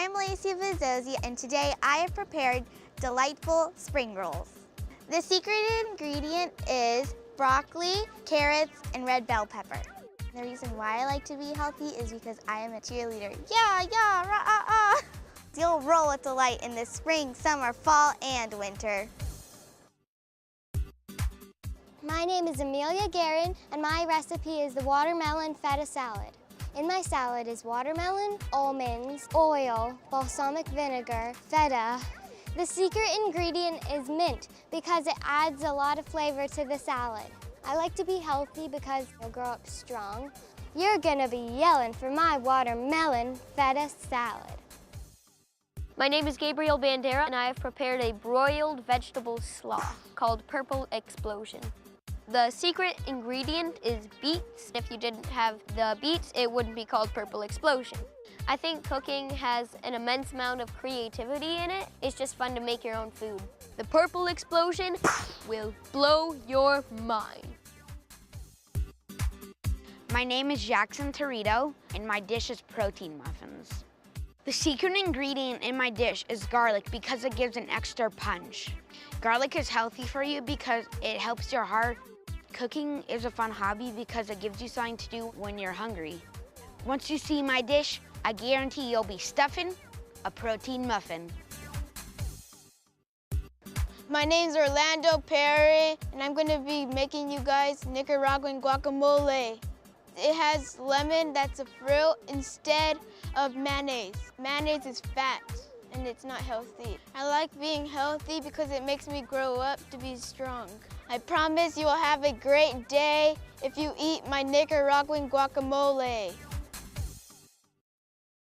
I'm Lacey Vizzosi, and today I have prepared delightful spring rolls. The secret ingredient is broccoli, carrots, and red bell pepper. The reason why I like to be healthy is because I am a cheerleader. Yeah, rah-ah-ah. You'll roll with delight in the spring, summer, fall, and winter. My name is Amelia Guerin, and my recipe is the watermelon feta salad. In my salad is watermelon, almonds, oil, balsamic vinegar, feta. The secret ingredient is mint because it adds a lot of flavor to the salad. I like to be healthy because I'll grow up strong. You're gonna be yelling for my watermelon feta salad. My name is Gabriel Bandera, and I have prepared a broiled vegetable slaw called Purple Explosion. The secret ingredient is beets. If you didn't have the beets, it wouldn't be called Purple Explosion. I think cooking has an immense amount of creativity in it. It's just fun to make your own food. The Purple Explosion will blow your mind. My name is Jackson Torito, and my dish is protein muffins. The secret ingredient in my dish is garlic because it gives an extra punch. Garlic is healthy for you because it helps your heart. Cooking is a fun hobby because it gives you something to do when you're hungry. Once you see my dish, I guarantee you'll be stuffing a protein muffin. My name's Orlando Perry, and I'm gonna be making you guys Nicaraguan guacamole. It has lemon, that's a fruit, instead of mayonnaise. Mayonnaise is fat, and it's not healthy. I like being healthy because it makes me grow up to be strong. I promise you will have a great day if you eat my Nicaraguan guacamole.